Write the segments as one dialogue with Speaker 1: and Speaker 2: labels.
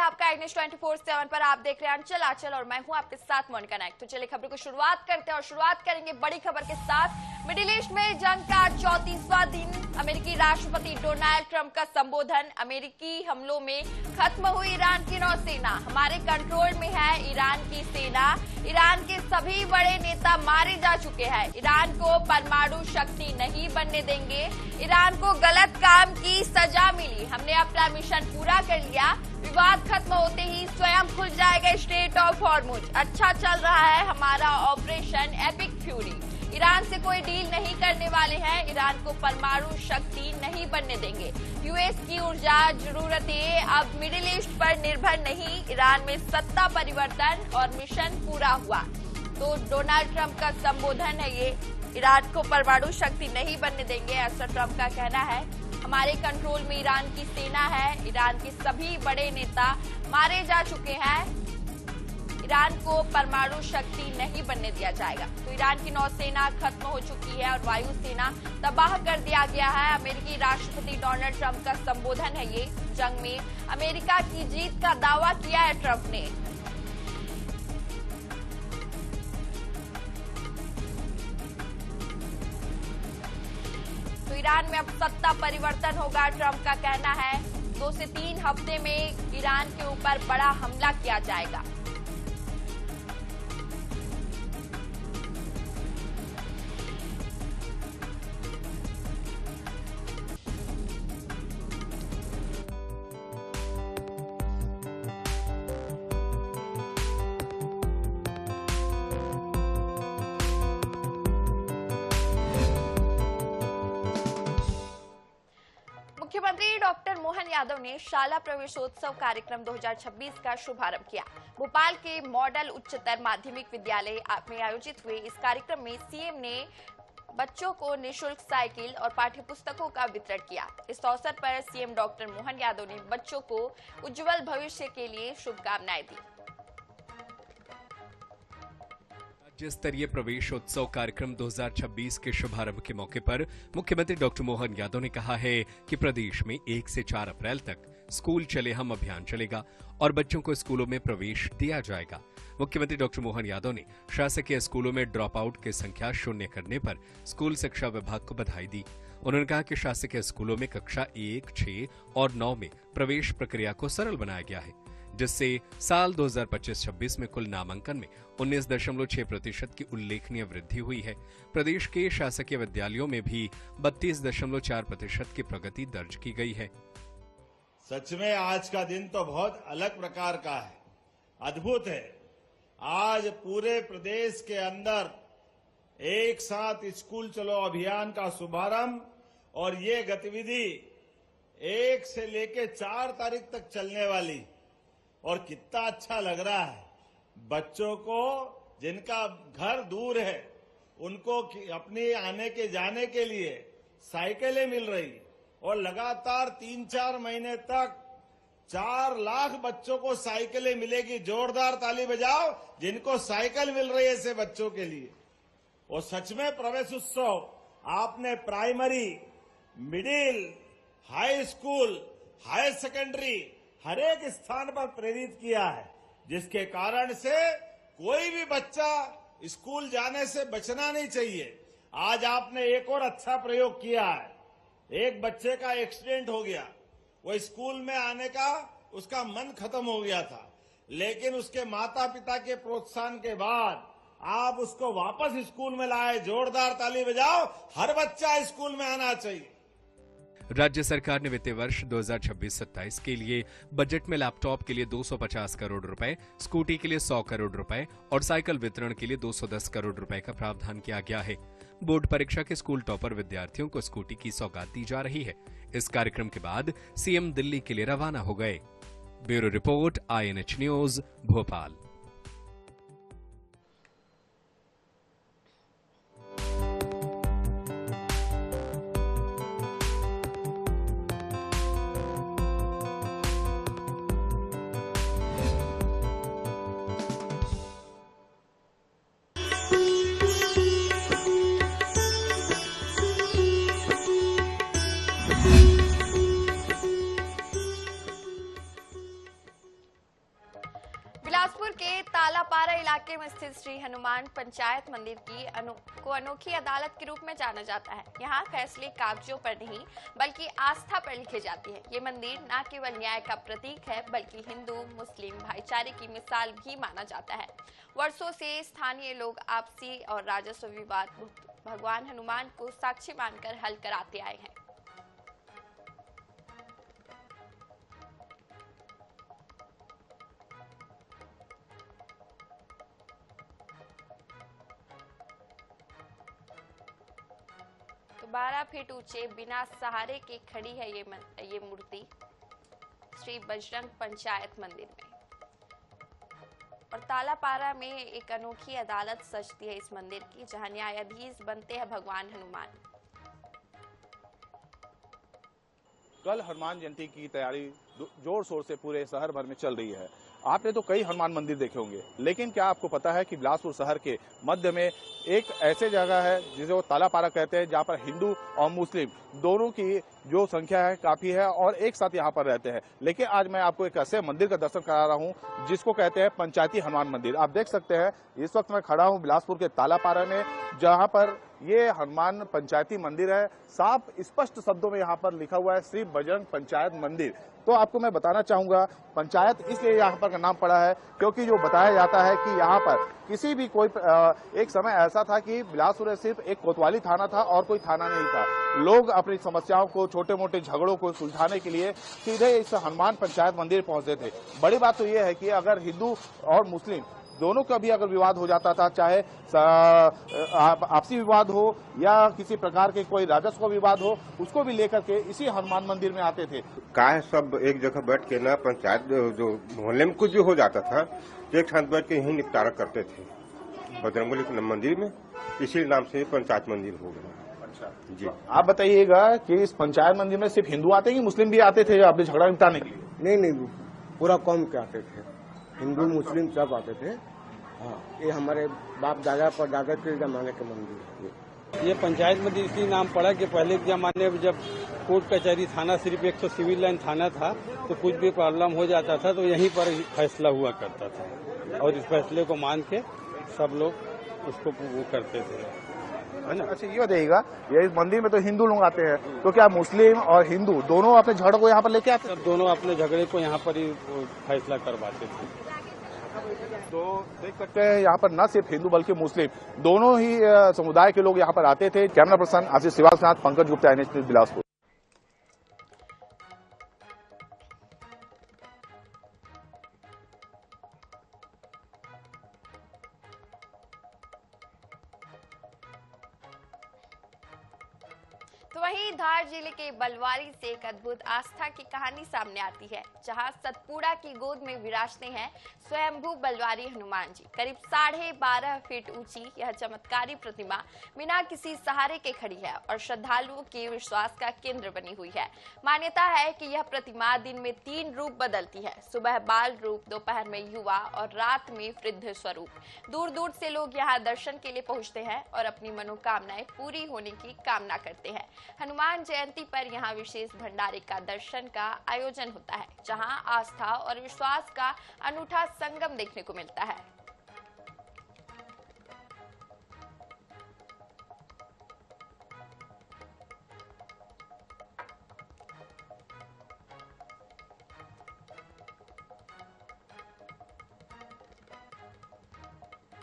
Speaker 1: आपका एग्निश 24/7 पर। आप देख रहे हैं अंचल आंचल और मैं हूं आपके साथ मोनिका नायक। तो चलिए खबर को शुरुआत करते हैं और शुरुआत करेंगे बड़ी खबर के साथ। मिडिल ईस्ट में जंग का 34वां दिन, अमेरिकी राष्ट्रपति डोनाल्ड ट्रंप का संबोधन। अमेरिकी हमलों में खत्म हुई ईरान की नौसेना, हमारे कंट्रोल में है ईरान की सेना। ईरान के सभी बड़े नेता मारे जा चुके हैं। ईरान को परमाणु शक्ति नहीं बनने देंगे। ईरान को गलत काम की सजा मिली, हमने अपना मिशन पूरा कर लिया। विवाद खत्म होते ही स्वयं खुल जाएगा स्ट्रेट ऑफ हॉर्मुज। अच्छा चल रहा है हमारा ऑपरेशन एपिक फ्यूरी। ईरान से कोई डील नहीं करने वाले हैं। ईरान को परमाणु शक्ति नहीं बनने देंगे। यूएस की ऊर्जा जरूरतें अब मिडिल ईस्ट पर निर्भर नहीं। ईरान में सत्ता परिवर्तन और मिशन पूरा हुआ। तो डोनाल्ड ट्रंप का संबोधन है ये। ईरान को परमाणु शक्ति नहीं बनने देंगे, ऐसा ट्रंप का कहना है। हमारे कंट्रोल में ईरान की सेना है। ईरान के सभी बड़े नेता मारे जा चुके हैं। ईरान को परमाणु शक्ति नहीं बनने दिया जाएगा। तो ईरान की नौसेना खत्म हो चुकी है और वायुसेना तबाह कर दिया गया है। अमेरिकी राष्ट्रपति डोनाल्ड ट्रंप का संबोधन है ये। जंग में अमेरिका की जीत का दावा किया है ट्रंप ने। तो ईरान में अब सत्ता परिवर्तन होगा, ट्रंप का कहना है। 2 से 3 हफ्ते में ईरान के ऊपर बड़ा हमला किया जाएगा। मुख्यमंत्री डॉक्टर मोहन यादव ने शाला प्रवेशोत्सव कार्यक्रम 2026 का शुभारंभ किया। भोपाल के मॉडल उच्चतर माध्यमिक विद्यालय में आयोजित हुए इस कार्यक्रम में सीएम ने बच्चों को निःशुल्क साइकिल और पाठ्यपुस्तकों का वितरण किया। इस अवसर पर सीएम डॉक्टर मोहन यादव ने बच्चों को उज्जवल भविष्य के लिए शुभकामनाएं दी।
Speaker 2: राज्य स्तरीय प्रवेशोत्सव कार्यक्रम 2026 के शुभारंभ के मौके पर मुख्यमंत्री डॉक्टर मोहन यादव ने कहा है कि प्रदेश में 1 से 4 अप्रैल तक स्कूल चले हम अभियान चलेगा और बच्चों को स्कूलों में प्रवेश दिया जाएगा। मुख्यमंत्री डॉक्टर मोहन यादव ने शासकीय स्कूलों में ड्रॉप आउट की संख्या 0 करने पर स्कूल शिक्षा विभाग को बधाई दी। उन्होंने कहा कि शासकीय स्कूलों में कक्षा 1, 6 और 9 में प्रवेश प्रक्रिया को सरल बनाया गया है, जिससे साल 2025-26 में कुल नामांकन में 19.6% की उल्लेखनीय वृद्धि हुई है। प्रदेश के शासकीय विद्यालयों में भी 32.4% की प्रगति दर्ज की गई है।
Speaker 3: सच में आज का दिन तो बहुत अलग प्रकार का है, अद्भुत है। आज पूरे प्रदेश के अंदर एक साथ स्कूल चलो अभियान का शुभारंभ और ये गतिविधि 1 से लेकर 4 तारीख तक चलने वाली, और कितना अच्छा लग रहा है। बच्चों को जिनका घर दूर है उनको अपने आने के जाने के लिए साइकिलें मिल रही, और लगातार 3-4 महीने तक 4 लाख बच्चों को साइकिलें मिलेगी। जोरदार ताली बजाओ जिनको साइकिल मिल रही है ऐसे बच्चों के लिए। और सच में प्रवेश उत्सव आपने primary, middle, high school, higher secondary हर एक स्थान पर प्रेरित किया है, जिसके कारण से कोई भी बच्चा स्कूल जाने से बचना नहीं चाहिए। आज आपने एक और अच्छा प्रयोग किया है। एक बच्चे का एक्सीडेंट हो गया, वो स्कूल में आने का उसका मन खत्म हो गया था, लेकिन उसके माता पिता के प्रोत्साहन के बाद आप उसको वापस स्कूल में लाए। जोरदार ताली बजाओ, हर बच्चा स्कूल में आना चाहिए।
Speaker 2: राज्य सरकार ने वित्तीय वर्ष 2026-27 के लिए बजट में लैपटॉप के लिए 250 करोड़ रुपए, स्कूटी के लिए 100 करोड़ रुपए और साइकिल वितरण के लिए 210 करोड़ रुपए का प्रावधान किया गया है। बोर्ड परीक्षा के स्कूल टॉपर विद्यार्थियों को स्कूटी की सौगात दी जा रही है। इस कार्यक्रम के बाद सीएम दिल्ली के लिए रवाना हो गए। Bureau report, INH news, Bhopal.
Speaker 1: Bilaspur के तालापारा इलाके में स्थित श्री हनुमान पंचायत मंदिर को अनोखी अदालत के रूप में जाना जाता है। यहाँ फैसले कागजों पर नहीं बल्कि आस्था पर लिखे जाते हैं। ये मंदिर न केवल न्याय का प्रतीक है बल्कि हिंदू मुस्लिम भाईचारे की मिसाल भी माना जाता है। वर्षों से स्थानीय लोग आपसी और राजस्व विवाद भगवान हनुमान को साक्षी मानकर हल कराते आए हैं। तो 12 फीट ऊंचे बिना सहारे के खड़ी है ये मूर्ति श्री बजरंग पंचायत मंदिर में। और तालापारा में एक अनोखी अदालत सजती है इस मंदिर की, जहां न्यायाधीश बनते हैं भगवान हनुमान।
Speaker 4: कल हनुमान जयंती की तैयारी जोर शोर से पूरे शहर भर में चल रही है। आपने तो कई हनुमान मंदिर देखे होंगे, लेकिन क्या आपको पता है कि बिलासपुर शहर के मध्य में एक ऐसे जगह है जिसे वो तालापारा कहते हैं, जहां पर हिंदू और मुस्लिम दोनों की जो संख्या है काफी है और एक साथ यहाँ पर रहते हैं। लेकिन आज मैं आपको एक ऐसे मंदिर का दर्शन करा रहा हूँ जिसको कहते हैं पंचायती हनुमान मंदिर। आप देख सकते हैं इस वक्त मैं खड़ा हूँ बिलासपुर के तालापारा में, जहाँ पर ये हनुमान पंचायती मंदिर है। साफ स्पष्ट शब्दों में यहाँ पर लिखा हुआ है श्री बजरंग पंचायत मंदिर। तो आपको मैं बताना चाहूंगा, पंचायत इसलिए यहाँ पर का नाम पड़ा है क्योंकि जो बताया जाता है कि यहाँ पर किसी भी कोई एक समय ऐसा था कि बिलासपुर में सिर्फ एक कोतवाली थाना था और कोई थाना नहीं था। लोग अपनी समस्याओं को, छोटे मोटे झगड़ों को सुलझाने के लिए सीधे इस हनुमान पंचायत मंदिर पहुंचते थे। बड़ी बात तो ये है कि अगर हिंदू और मुस्लिम दोनों का भी अगर विवाद हो जाता था, चाहे आपसी विवाद हो या किसी प्रकार के कोई राजस्व का विवाद हो, उसको भी लेकर के इसी हनुमान मंदिर में आते थे।
Speaker 5: काय सब एक जगह बैठ के ना पंचायत जो मोहल्ले में कुछ भी हो जाता था तो एक साथ बैठ के यही निपटारा करते थे बजरंगबली मंदिर में, इसी नाम से पंचायत मंदिर हो गया।
Speaker 4: अच्छा
Speaker 5: जी,
Speaker 4: आप बताइएगा कि इस पंचायत मंदिर में सिर्फ हिंदू आते हैं कि मुस्लिम भी आते थे अपने झगड़ा निपटाने के लिए?
Speaker 6: नहीं, पूरा कौम के आते थे, हिंदू मुस्लिम सब आते थे। हाँ, ये हमारे बाप दादा पर दादा के जमाने के मंदिर है।
Speaker 7: ये पंचायत मंदिर इसलिए नाम पड़ा कि पहले के जमाने में जब कोर्ट कचहरी थाना सिर्फ एक सिविल लाइन थाना था तो कुछ भी प्रॉब्लम हो जाता था तो यहीं पर फैसला हुआ करता था और इस फैसले को मान के सब लोग उसको वो करते थे, है ना।
Speaker 4: अच्छा, ये बताइएगा, ये इस मंदिर में तो हिंदू लोग आते हैं, तो क्या मुस्लिम और हिंदू दोनों अपने झगड़े को यहाँ पर लेके आते हैं?
Speaker 7: सब दोनों अपने झगड़े को यहाँ पर ही फैसला करवाते थे।
Speaker 4: तो देख सकते हैं यहाँ पर न सिर्फ हिंदू बल्कि मुस्लिम दोनों ही समुदाय के लोग यहाँ पर आते थे। कैमरा पर्सन आशीष श्रीवास्तव के साथ पंकज गुप्ता, NH न्यूज़ बिलासपुर।
Speaker 1: तो वहीं धार जिले के बलवारी से एक अद्भुत आस्था की कहानी सामने आती है, जहां सतपुड़ा की गोद में विराजते हैं स्वयंभू बलवारी हनुमान जी। करीब 12.5 फीट ऊंची यह चमत्कारी प्रतिमा बिना किसी सहारे के खड़ी है और श्रद्धालुओं के विश्वास का केंद्र बनी हुई है। मान्यता है कि यह प्रतिमा दिन में 3 रूप बदलती है, सुबह बाल रूप, दोपहर में युवा और रात में वृद्ध स्वरूप। दूर दूर से लोग यहाँ दर्शन के लिए पहुंचते हैं और अपनी मनोकामनाएं पूरी होने की कामना करते हैं। हनुमान जयंती पर यहाँ विशेष भंडारे का दर्शन का आयोजन होता है, जहाँ आस्था और विश्वास का अनूठा संगम देखने को मिलता है।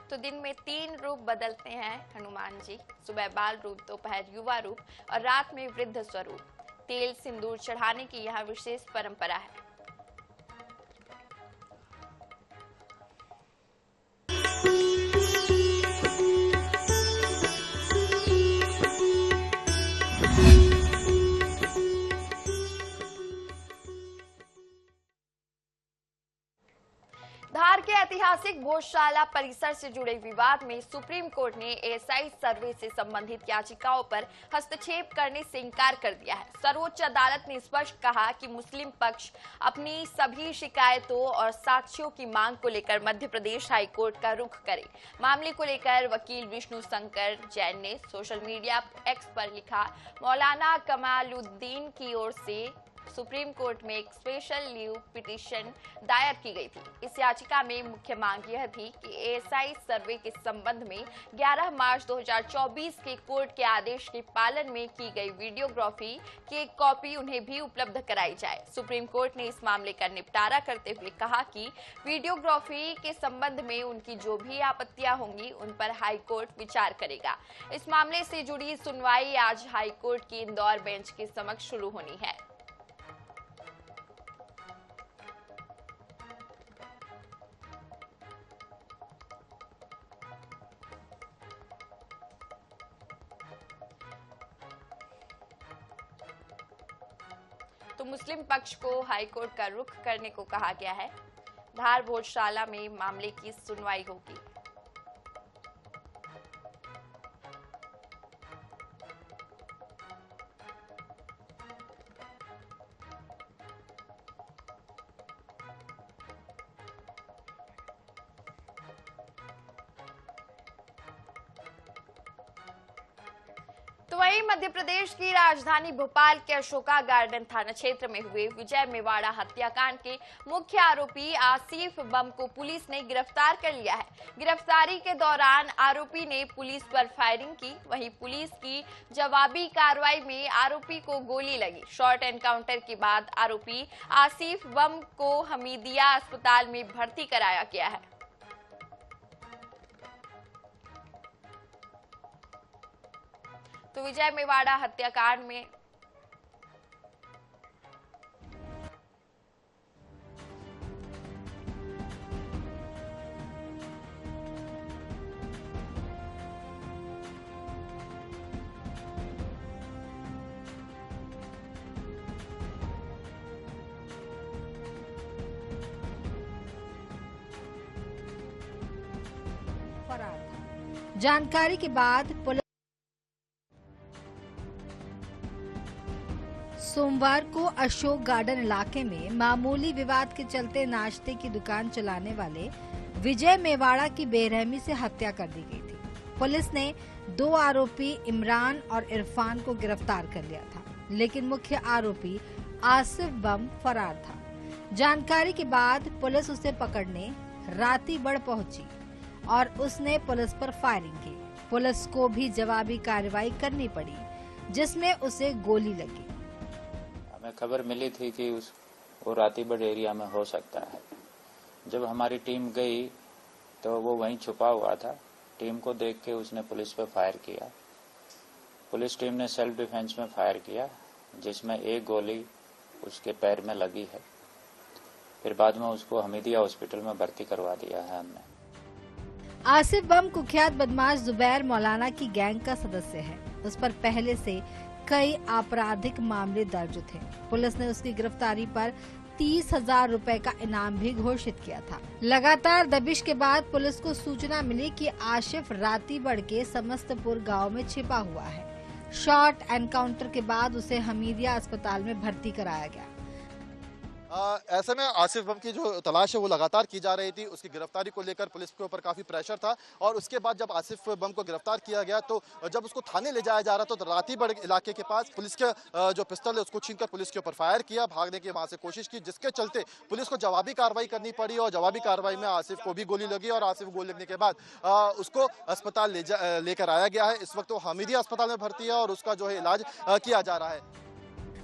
Speaker 1: तो दिन में 3 रूप बदलते हैं हनुमान जी, सुबह बाल रूप, दोपहर युवा रूप और रात में वृद्ध स्वरूप। तेल सिंदूर चढ़ाने की यहाँ विशेष परंपरा है। धार के ऐतिहासिक भोजशाला परिसर से जुड़े विवाद में सुप्रीम कोर्ट ने एएसआई सर्वे से संबंधित याचिकाओं पर हस्तक्षेप करने से इनकार कर दिया है। सर्वोच्च अदालत ने स्पष्ट कहा कि मुस्लिम पक्ष अपनी सभी शिकायतों और साक्ष्यों की मांग को लेकर मध्य प्रदेश हाई कोर्ट का रुख करे। मामले को लेकर वकील विष्णु शंकर जैन ने सोशल मीडिया एक्स पर लिखा, मौलाना कमालुद्दीन की ओर से सुप्रीम कोर्ट में एक स्पेशल लीव पिटीशन दायर की गई थी। इस याचिका में मुख्य मांग यह थी कि एएसआई सर्वे के संबंध में 11 मार्च 2024 के कोर्ट के आदेश के पालन में की गई वीडियोग्राफी की एक कॉपी उन्हें भी उपलब्ध कराई जाए। सुप्रीम कोर्ट ने इस मामले का निपटारा करते हुए कहा कि वीडियोग्राफी के संबंध में उनकी जो भी आपत्तियां होंगी उन पर हाई कोर्ट विचार करेगा। इस मामले से जुड़ी सुनवाई आज हाई कोर्ट की इंदौर बेंच के समक्ष शुरू होनी है। तो मुस्लिम पक्ष को हाईकोर्ट का रुख करने को कहा गया है। धार भोजशाला में मामले की सुनवाई होगी। तो वहीं मध्य प्रदेश की राजधानी भोपाल के अशोका गार्डन थाना क्षेत्र में हुए विजय मेवाड़ा हत्याकांड के मुख्य आरोपी आसिफ बम को पुलिस ने गिरफ्तार कर लिया है। गिरफ्तारी के दौरान आरोपी ने पुलिस पर फायरिंग की। वहीं पुलिस की जवाबी कार्रवाई में आरोपी को गोली लगी। शॉर्ट एनकाउंटर के बाद आरोपी आसिफ बम को हमीदिया अस्पताल में भर्ती कराया गया है। तो विजय मेवाड़ा हत्याकांड में
Speaker 8: फरार था। जानकारी के बाद पुलिस सोमवार को अशोक गार्डन इलाके में मामूली विवाद के चलते नाश्ते की दुकान चलाने वाले विजय मेवाड़ा की बेरहमी से हत्या कर दी गई थी। पुलिस ने 2 आरोपी इमरान और इरफान को गिरफ्तार कर लिया था, लेकिन मुख्य आरोपी आसिफ बम फरार था। जानकारी के बाद पुलिस उसे पकड़ने रातीबड़ पहुंची और उसने पुलिस पर फायरिंग की। पुलिस को भी जवाबी कार्रवाई करनी पड़ी, जिसमें उसे गोली लगी।
Speaker 9: हमें खबर मिली थी कि वो रातीबड़ एरिया में हो सकता है। जब हमारी टीम गई तो वो वहीं छुपा हुआ था। टीम को देख के उसने पुलिस पे फायर किया। पुलिस टीम ने सेल्फ डिफेंस में फायर किया, जिसमें एक गोली उसके पैर में लगी है। फिर बाद में उसको हमीदिया हॉस्पिटल में भर्ती करवा दिया है हमने।
Speaker 8: आसिफ बम कुख्यात बदमाश जुबैर मौलाना की गैंग का सदस्य है। उस पर पहले से कई आपराधिक मामले दर्ज थे। पुलिस ने उसकी गिरफ्तारी पर 30,000 रुपए का इनाम भी घोषित किया था। लगातार दबिश के बाद पुलिस को सूचना मिली कि आसिफ रातीबड़ के समस्तपुर गांव में छिपा हुआ है। शॉर्ट एनकाउंटर के बाद उसे हमीदिया अस्पताल में भर्ती कराया गया।
Speaker 10: ऐसे में आसिफ बम की जो तलाश है वो लगातार की जा रही थी। उसकी गिरफ्तारी को लेकर पुलिस के ऊपर काफी प्रेशर था और उसके बाद जब आसिफ बम को गिरफ्तार किया गया तो जब उसको थाने ले जाया जा रहा था तो रातीबड़ इलाके के पास पुलिस के जो पिस्टल है उसको छीनकर पुलिस के ऊपर फायर किया। भागने की वहां से कोशिश की, जिसके चलते पुलिस को जवाबी कार्रवाई करनी पड़ी और जवाबी कार्रवाई में आसिफ को भी गोली लगी और आसिफ को गोली लगने के बाद उसको अस्पताल लेकर आया गया है। इस वक्त वो हमीदिया अस्पताल में भर्ती है और उसका जो है इलाज किया जा रहा है।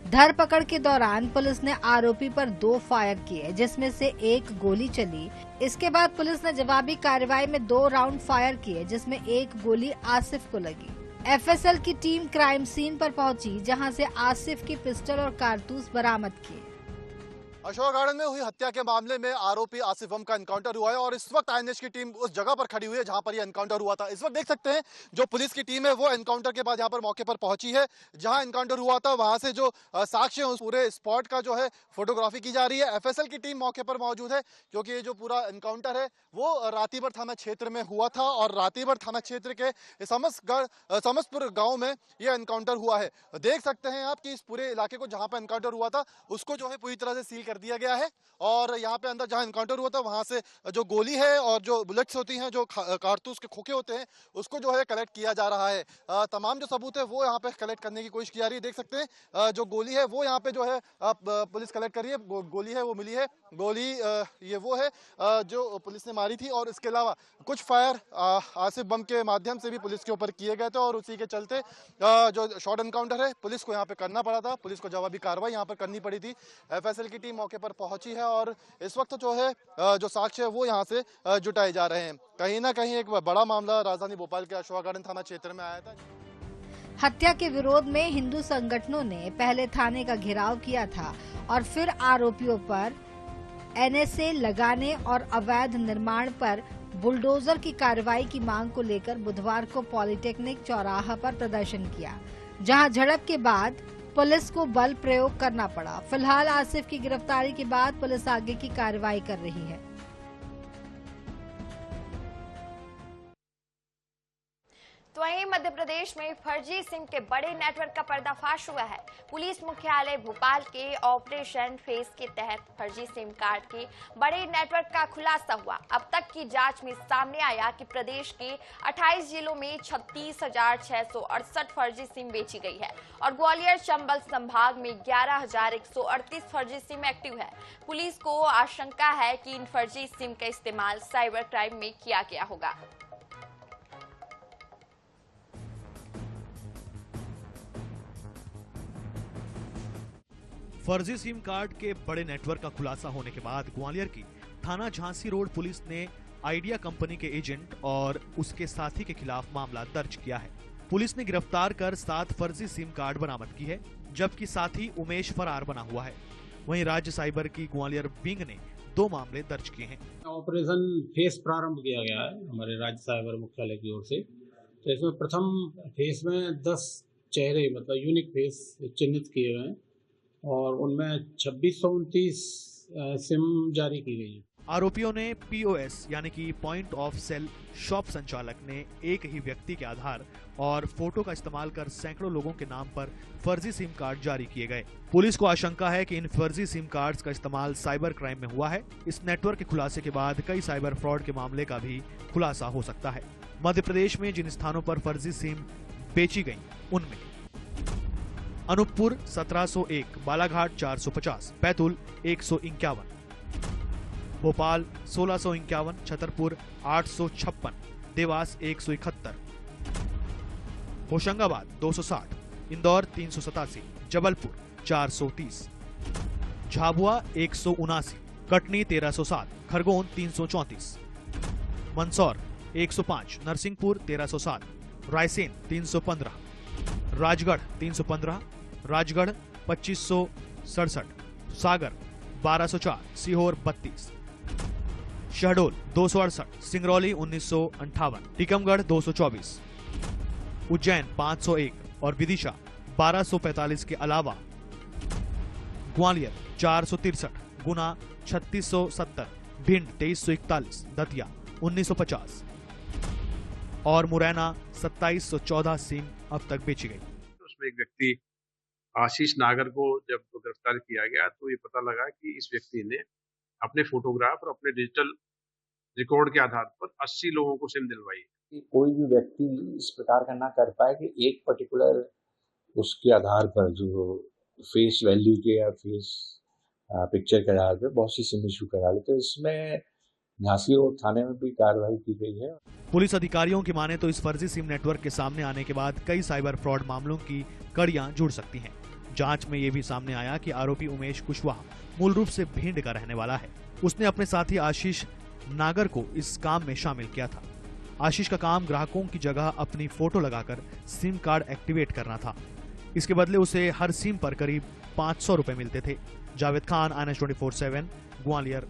Speaker 8: धरपकड़ के दौरान पुलिस ने आरोपी पर 2 फायर किए, जिसमें से 1 गोली चली। इसके बाद पुलिस ने जवाबी कार्रवाई में 2 राउंड फायर किए, जिसमें 1 गोली आसिफ को लगी। एफएसएल की टीम क्राइम सीन पर पहुंची, जहां से आसिफ की पिस्टल और कारतूस बरामद किए।
Speaker 10: अशोक गार्डन में हुई हत्या के मामले में आरोपी आसिफ बम का एनकाउंटर हुआ है और इस वक्त आईएनएच की टीम उस जगह पर खड़ी हुई है जहां पर यह एनकाउंटर हुआ था। इस वक्त देख सकते हैं जो पुलिस की टीम है वो एनकाउंटर के बाद यहां पर मौके पर पहुंची है। जहां एनकाउंटर हुआ था वहां से जो साक्ष्य है उस पूरे स्पॉट का जो है फोटोग्राफी की जा रही है। एफएसएल की टीम मौके पर मौजूद है क्योंकि ये जो पूरा एनकाउंटर है वो रातीबड़ थाना क्षेत्र में हुआ था और रातीबड़ थाना क्षेत्र के समस्तपुर गाँव में यह एनकाउंटर हुआ है। देख सकते हैं आप कि इस पूरे इलाके को जहाँ पर एनकाउंटर हुआ था उसको जो है पूरी तरह से सील कर कर दिया गया है और यहाँ पे अंदर जहाँ इनकाउंटर हुआ था वहाँ से जो गोली है और जो बुलेट्स होती हैं, जो कारतूस के खोखे होते हैं, उसको जो है कलेक्ट किया जा रहा है। तमाम जो सबूत है वो यहाँ पे कलेक्ट करने की कोशिश की जा रही है। देख सकते हैं जो गोली है वो यहाँ पे जो है पुलिस कलेक्ट कर रही है। गोली है वो मिली है, गोली ये वो है जो पुलिस ने मारी थी और इसके अलावा कुछ फायर आसिफ बम के माध्यम से भी पुलिस के ऊपर किए गए थे और उसी के चलते जो शॉर्ट एनकाउंटर है पुलिस को यहाँ पे करना पड़ा था। पुलिस को जवाबी कार्रवाई यहाँ पर करनी पड़ी थी। एफएसएल की टीम मौके पर पहुंची है और इस वक्त जो है जो साक्ष्य है वो यहाँ से जुटाए जा रहे हैं। कहीं ना कहीं एक बड़ा मामला राजधानी भोपाल के अशोका गार्डन थाना क्षेत्र में आया था।
Speaker 8: हत्या के विरोध में हिंदू संगठनों ने पहले थाने का घेराव किया था और फिर आरोपियों पर एनएसए लगाने और अवैध निर्माण पर बुलडोजर की कार्रवाई की मांग को लेकर बुधवार को पॉलिटेक्निक चौराहा पर प्रदर्शन किया, जहां झड़प के बाद पुलिस को बल प्रयोग करना पड़ा। फिलहाल आसिफ की गिरफ्तारी के बाद पुलिस आगे की कार्रवाई कर रही है।
Speaker 1: तो वहीं मध्य प्रदेश में फर्जी सिम के बड़े नेटवर्क का पर्दाफाश हुआ है। पुलिस मुख्यालय भोपाल के ऑपरेशन फेस के तहत फर्जी सिम कार्ड के बड़े नेटवर्क का खुलासा हुआ। अब तक की जांच में सामने आया कि प्रदेश के 28 जिलों में 36,668 फर्जी सिम बेची गई है और ग्वालियर चंबल संभाग में 11,138 फर्जी सिम एक्टिव है। पुलिस को आशंका है कि इन फर्जी सिम का इस्तेमाल साइबर क्राइम में किया गया होगा।
Speaker 11: फर्जी सिम कार्ड के बड़े नेटवर्क का खुलासा होने के बाद ग्वालियर की थाना झांसी रोड पुलिस ने आइडिया कंपनी के एजेंट और उसके साथी के खिलाफ मामला दर्ज किया है। पुलिस ने गिरफ्तार कर 7 फर्जी सिम कार्ड बरामद की है, जबकि साथी उमेश फरार बना हुआ है। वहीं राज्य साइबर की ग्वालियर विंग ने 2 मामले दर्ज किए हैं।
Speaker 12: ऑपरेशन फेस प्रारंभ किया गया है हमारे राज्य साइबर मुख्यालय की ओर से। तो इसमें प्रथम फेस में 10 चेहरे मतलब यूनिक फेस चिन्हित किए गए हैं और उनमें 2629 सिम जारी की गई है।
Speaker 11: आरोपियों ने पीओएस यानी कि पॉइंट ऑफ सेल शॉप संचालक ने एक ही व्यक्ति के आधार और फोटो का इस्तेमाल कर सैकड़ों लोगों के नाम पर फर्जी सिम कार्ड जारी किए गए। पुलिस को आशंका है कि इन फर्जी सिम कार्ड्स का इस्तेमाल साइबर क्राइम में हुआ है। इस नेटवर्क के खुलासे के बाद कई साइबर फ्रॉड के मामले का भी खुलासा हो सकता है। मध्य प्रदेश में जिन स्थानों पर फर्जी सिम बेची गयी उनमें अनूपपुर 1701, बालाघाट 450, बैतूल 151, भोपाल 1651, छतरपुर 856, देवास 171, होशंगाबाद 260, इंदौर 387, जबलपुर 430, झाबुआ 179, कटनी 1307, खरगोन 334, मंदसौर 105, नरसिंहपुर 1307, रायसेन 315, राजगढ़ 315, राजगढ़ 2567, सागर 1204, सीहोर 32, शहडोल 268, सिंगरौली 1958, टीकमगढ़ 224, उज्जैन 501 और विदिशा 1245 के अलावा ग्वालियर 463, गुना 3670, भिंड 2341, दतिया 1950 और मुरैना 2714 सिम अब तक बेची गई।
Speaker 13: उसमें एक व्यक्ति आशीष नागर को जब गिरफ्तार किया गया तो ये पता लगा कि इस व्यक्ति ने अपने फोटोग्राफ और अपने डिजिटल रिकॉर्ड के आधार पर 80 लोगों को सिम दिलवाई।
Speaker 14: कोई भी व्यक्ति इस प्रकार का ना कर पाए कि एक पर्टिकुलर उसके आधार पर जो फेस वैल्यू के या फेस पिक्चर के आधार पर बहुत सी सिम इशू करा ले। तो इसमें झांसी रोड थाने में भी कार्रवाई की गई है।
Speaker 11: पुलिस अधिकारियों की माने तो इस फर्जी सिम नेटवर्क के सामने आने के बाद कई साइबर फ्रॉड मामलों की कड़ियां जुड़ सकती हैं। जांच में ये भी सामने आया कि आरोपी उमेश कुशवाहा मूल रूप से भिंड का रहने वाला है। उसने अपने साथी आशीष नागर को इस काम में शामिल किया था। आशीष का काम ग्राहकों की जगह अपनी फोटो लगाकर सिम कार्ड एक्टिवेट करना था। इसके बदले उसे हर सिम पर करीब 500 रुपए मिलते थे। जावेद खान, INS 24/7, ग्वालियर।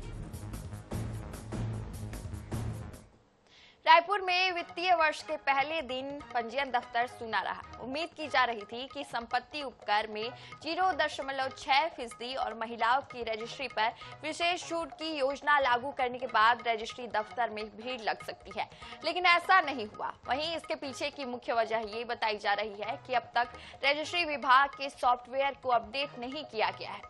Speaker 1: रायपुर में वित्तीय वर्ष के पहले दिन पंजीयन दफ्तर सूना रहा। उम्मीद की जा रही थी कि संपत्ति उपकर में 0.6% और महिलाओं की रजिस्ट्री पर विशेष छूट की योजना लागू करने के बाद रजिस्ट्री दफ्तर में भीड़ लग सकती है, लेकिन ऐसा नहीं हुआ। वहीं इसके पीछे की मुख्य वजह ये बताई जा रही है कि अब तक रजिस्ट्री विभाग के सॉफ्टवेयर को अपडेट नहीं किया गया है।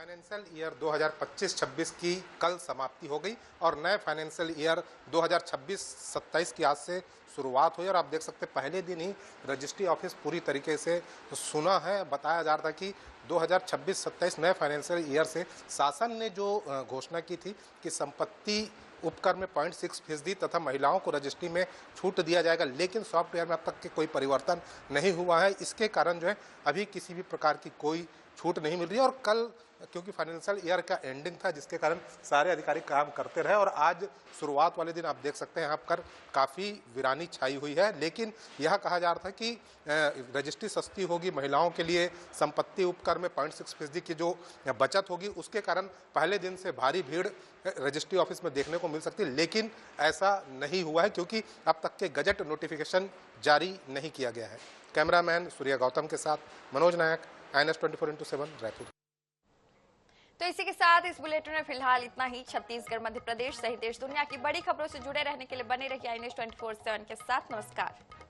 Speaker 15: फाइनेंशियल ईयर 2025-26 की कल समाप्ति हो गई और नए फाइनेंशियल ईयर 2026-27 की आज से शुरुआत हुई और आप देख सकते हैं पहले दिन ही रजिस्ट्री ऑफिस पूरी तरीके से सुना है। बताया जा रहा था कि 2026-27 नए फाइनेंशियल ईयर से शासन ने जो घोषणा की थी कि संपत्ति उपकर में 0.6% तथा महिलाओं को रजिस्ट्री में छूट दिया जाएगा, लेकिन सॉफ्टवेयर में अब तक के कोई परिवर्तन नहीं हुआ है। इसके कारण जो है अभी किसी भी प्रकार की कोई छूट नहीं मिल रही है और कल क्योंकि फाइनेंशियल ईयर का एंडिंग था जिसके कारण सारे अधिकारी काम करते रहे और आज शुरुआत वाले दिन आप देख सकते हैं यहाँ पर काफ़ी वीरानी छाई हुई है। लेकिन यह कहा जा रहा था कि रजिस्ट्री सस्ती होगी, महिलाओं के लिए संपत्ति उपकर में 0.6% की जो बचत होगी उसके कारण पहले दिन से भारी भीड़ रजिस्ट्री ऑफिस में देखने को मिल सकती है, लेकिन ऐसा नहीं हुआ है क्योंकि अब तक के गजट नोटिफिकेशन जारी नहीं किया गया है। कैमरामैन सूर्या गौतम के साथ मनोज नायक, INS 24x7 रायपुर।
Speaker 1: तो इसी के साथ इस बुलेटिन में फिलहाल इतना ही। छत्तीसगढ़, मध्य प्रदेश सहित देश दुनिया की बड़ी खबरों से जुड़े रहने के लिए बने रहिए INS 24/7 के साथ। नमस्कार।